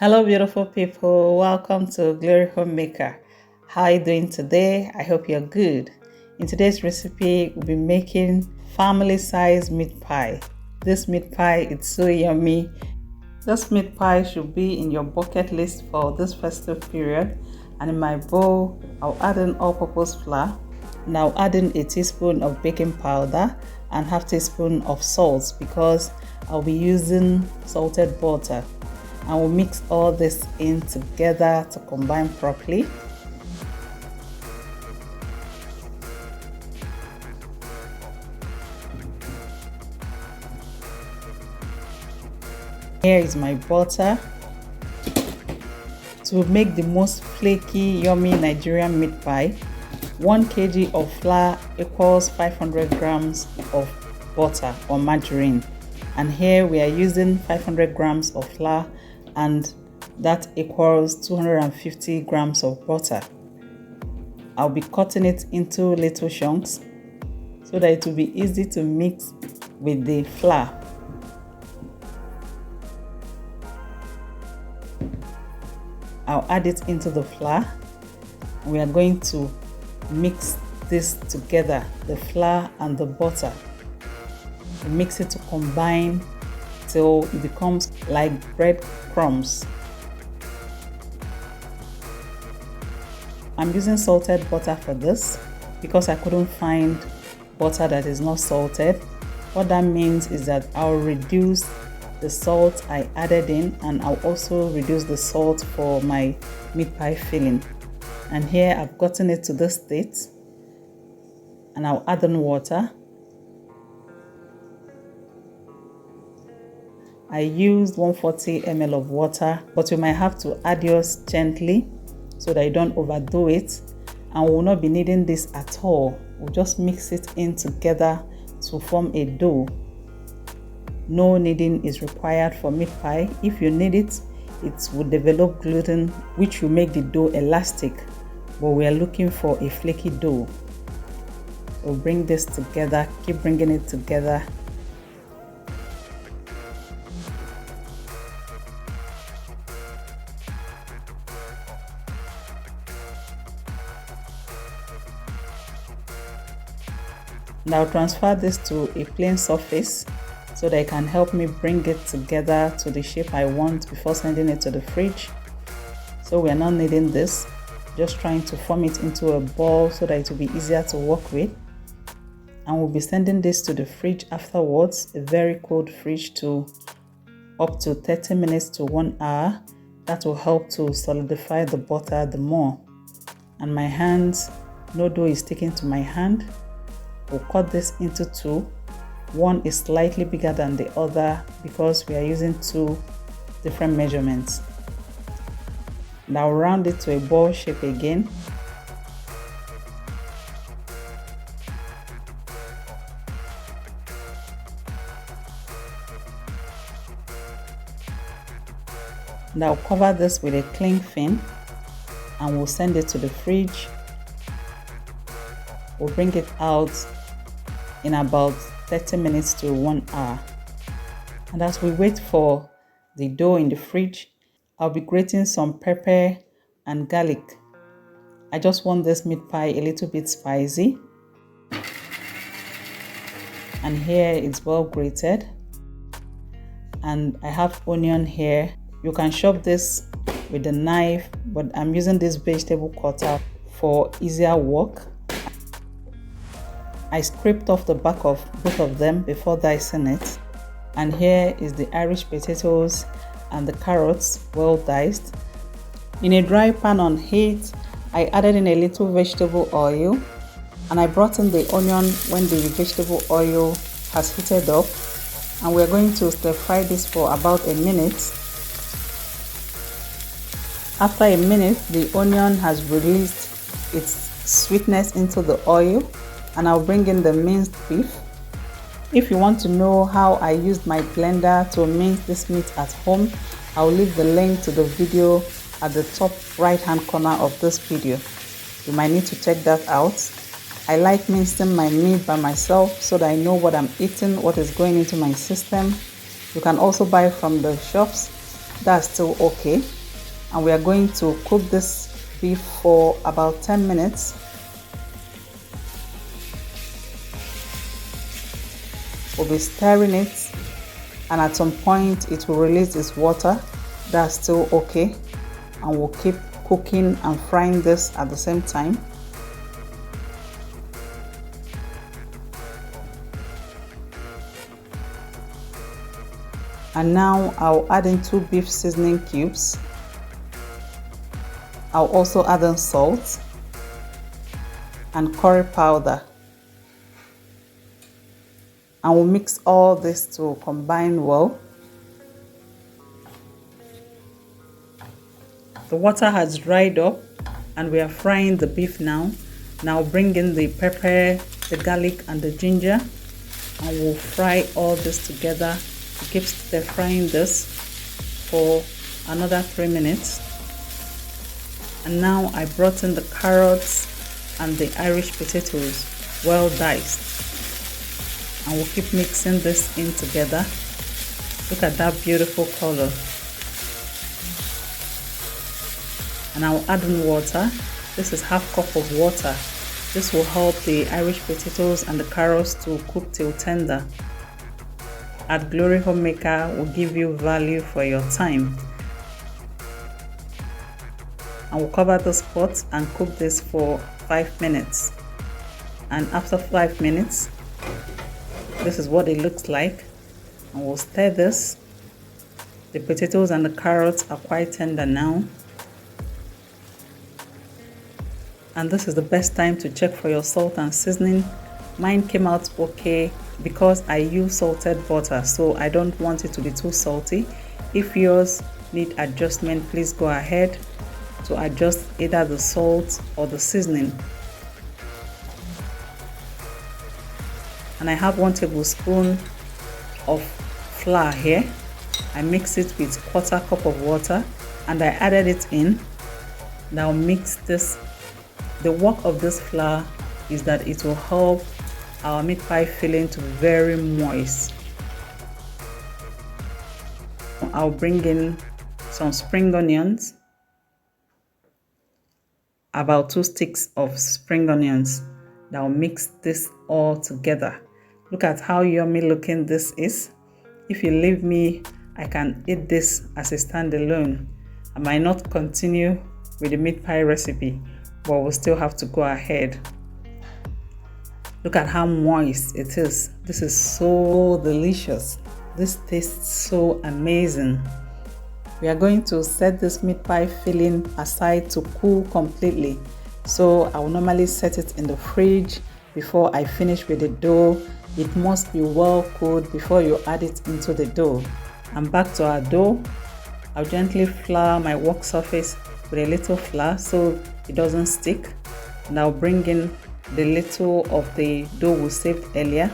Hello, beautiful people. Welcome to Glory Homemaker. How are you doing today? I hope you're good. In today's recipe, we'll be making family-size meat pie. This meat pie is so yummy. This meat pie should be in your bucket list for this festive period. And in my bowl, I'll add in all-purpose flour. And I'll add in a teaspoon of baking powder and half teaspoon of salt because I'll be using salted butter. And we'll mix all this in together to combine properly. Here is my butter. To make the most flaky, yummy Nigerian meat pie, 1 kg of flour equals 500 grams of butter or margarine. And here we are using 500 grams of flour, and that equals 250 grams of butter. I'll be cutting it into little chunks so that it will be easy to mix with the flour. I'll add it into the flour. We are going to mix this together, the flour and the butter. We mix it to combine till it becomes like bread crumbs. I'm using salted butter for this because I couldn't find butter that is not salted. What that means is that I'll reduce the salt I added in, and I'll also reduce the salt for my meat pie filling. And here I've gotten it to this state, and I'll add in water. I used 140 ml of water, but you might have to add yours gently so that you don't overdo it. And we'll not be needing this at all. We'll just mix it in together to form a dough. No kneading is required for meat pie. If you knead it, it will develop gluten, which will make the dough elastic. But we are looking for a flaky dough. So bring this together, keep bringing it together. Now transfer this to a plain surface so that it can help me bring it together to the shape I want before sending it to the fridge. So we are not kneading this, just trying to form it into a ball so that it will be easier to work with. And we'll be sending this to the fridge afterwards, a very cold fridge, to up to 30 minutes to 1 hour. That will help to solidify the butter the more. And my hands, no dough is sticking to my hand. We'll cut this into two. One is slightly bigger than the other because we are using two different measurements. Now round it to a ball shape again. Now cover this with a cling film and we'll send it to the fridge. We'll bring it out in about 30 minutes to 1 hour. And as we wait for the dough in the fridge, I'll be grating some pepper and garlic. I just want this meat pie a little bit spicy. And here it's well grated. And I have onion here. You can chop this with a knife, but I'm using this vegetable cutter for easier work. I scraped off the back of both of them before dicing it. And here is the Irish potatoes and the carrots well diced. In a dry pan on heat, I added in a little vegetable oil, and I brought in the onion when the vegetable oil has heated up. And we're going to stir fry this for about a minute. After a minute, the onion has released its sweetness into the oil, and I'll bring in the minced beef. If you want to know how I used my blender to mince this meat at home, I'll leave the link to the video at the top right hand corner of this video. You might need to check that out. I like mincing my meat by myself so that I know what I'm eating, what is going into my system. You can also buy from the shops. That's still okay. And we are going to cook this beef for about 10 minutes. We'll be stirring it, and at some point it will release its water. That's still okay. And we'll keep cooking and frying this at the same time. And now I'll add in 2 beef seasoning cubes. I'll also add in salt and curry powder. And we'll mix all this to combine well. The water has dried up and we are frying the beef now. Now bring in the pepper, the garlic and the ginger, and we'll fry all this together. Keep stir frying this for another 3 minutes. And now I brought in the carrots and the Irish potatoes, well diced. And we'll keep mixing this in together. Look at that beautiful color. And I'll add in water. This is half cup of water. This will help the Irish potatoes and the carrots to cook till tender. At Glory Homemaker will give you value for your time. And we'll cover this pot and cook this for 5 minutes. And after 5 minutes, this is what it looks like. And we'll stir this. The potatoes and the carrots are quite tender now. And this is the best time to check for your salt and seasoning. Mine came out okay because I use salted butter, so I don't want it to be too salty. If yours need adjustment, please go ahead to adjust either the salt or the seasoning. And I have 1 tablespoon of flour here. I mix it with 1/4 cup of water and I added it in. Now mix this. The work of this flour is that it will help our meat pie filling to be very moist. I'll bring in some spring onions, about 2 sticks of spring onions. Now mix this all together. Look at how yummy looking this is. If you leave me, I can eat this as a standalone. I might not continue with the meat pie recipe, but we'll still have to go ahead. Look at how moist it is. This is so delicious. This tastes so amazing. We are going to set this meat pie filling aside to cool completely. So I will normally set it in the fridge before I finish with the dough. It must be well cooled before you add it into the dough. And back to our dough. I'll gently flour my work surface with a little flour so it doesn't stick. And I'll bring in the little of the dough we saved earlier.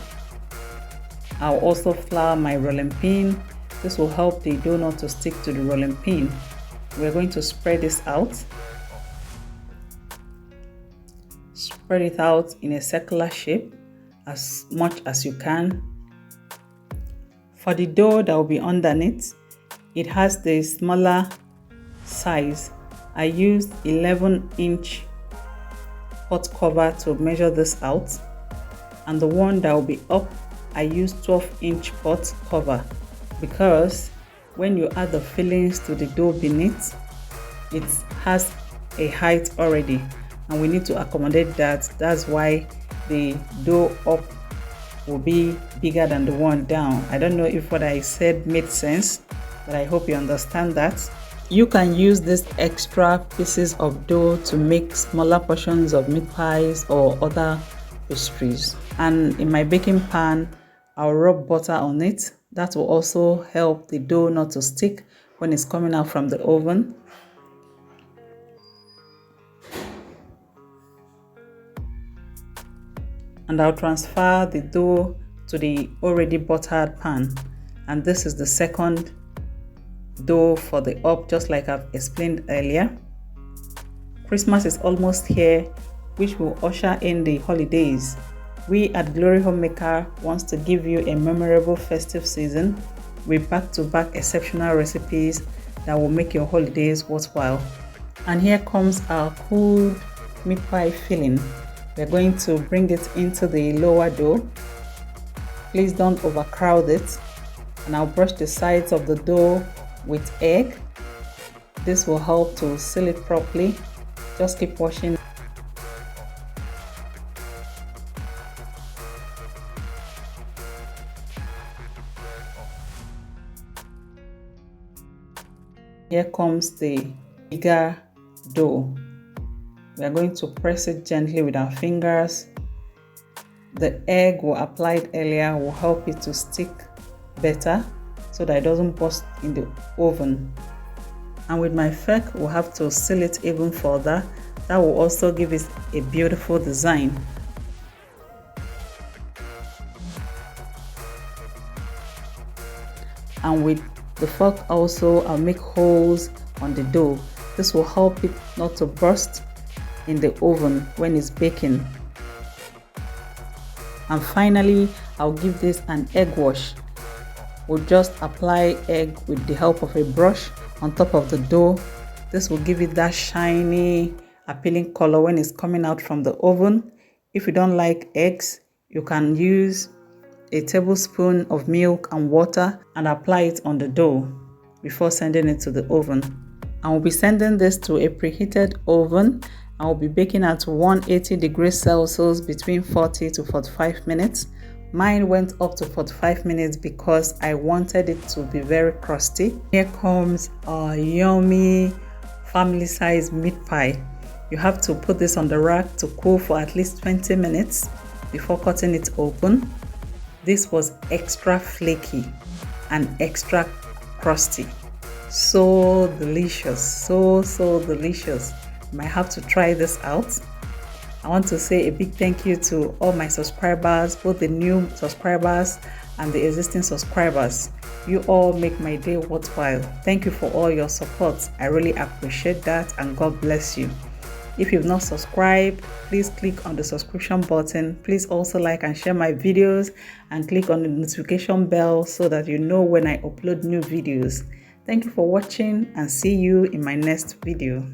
I'll also flour my rolling pin. This will help the dough not to stick to the rolling pin. We're going to spread this out. Spread it out in a circular shape as much as you can. For the dough that will be underneath, it has the smaller size. I used 11-inch pot cover to measure this out, and the one that will be up, I used 12-inch pot cover because when you add the fillings to the dough beneath, it has a height already and we need to accommodate that. That's why the dough up will be bigger than the one down. I don't know if what I said made sense, but I hope you understand that. You can use these extra pieces of dough to make smaller portions of meat pies or other pastries. And in my baking pan, I'll rub butter on it. That will also help the dough not to stick when it's coming out from the oven. And I'll transfer the dough to the already buttered pan. And this is the second dough for the up, just like I've explained earlier. Christmas is almost here, which will usher in the holidays. We at Glory Homemaker wants to give you a memorable festive season with back-to-back exceptional recipes that will make your holidays worthwhile. And here comes our cool meat pie filling. We're going to bring it into the lower dough. Please don't overcrowd it. And I'll brush the sides of the dough with egg. This will help to seal it properly. Just keep washing. Here comes the bigger dough. We are going to press it gently with our fingers. The egg we applied earlier will help it to stick better so that it doesn't burst in the oven. And with my fork, we'll have to seal it even further. That will also give it a beautiful design. And with the fork also, I'll make holes on the dough. This will help it not to burst in the oven when it's baking. And finally, I'll give this an egg wash. We'll just apply egg with the help of a brush on top of the dough. This will give it that shiny, appealing color when it's coming out from the oven. If you don't like eggs, you can use a tablespoon of milk and water and apply it on the dough before sending it to the oven. I will be sending this to a preheated oven. I will be baking at 180 degrees Celsius between 40 to 45 minutes. Mine went up to 45 minutes because I wanted it to be very crusty. Here comes our yummy family-sized meat pie. You have to put this on the rack to cool for at least 20 minutes before cutting it open. This was extra flaky and extra crusty. So delicious, so delicious. You might have to try this out. I want to say a big thank you to all my subscribers, both the new subscribers and the existing subscribers. You all make my day worthwhile. Thank you for all your support. I really appreciate that, and God bless you. If you've not subscribed, please click on the subscription button. Please also like and share my videos and click on the notification bell so that you know when I upload new videos. Thank you for watching, and see you in my next video.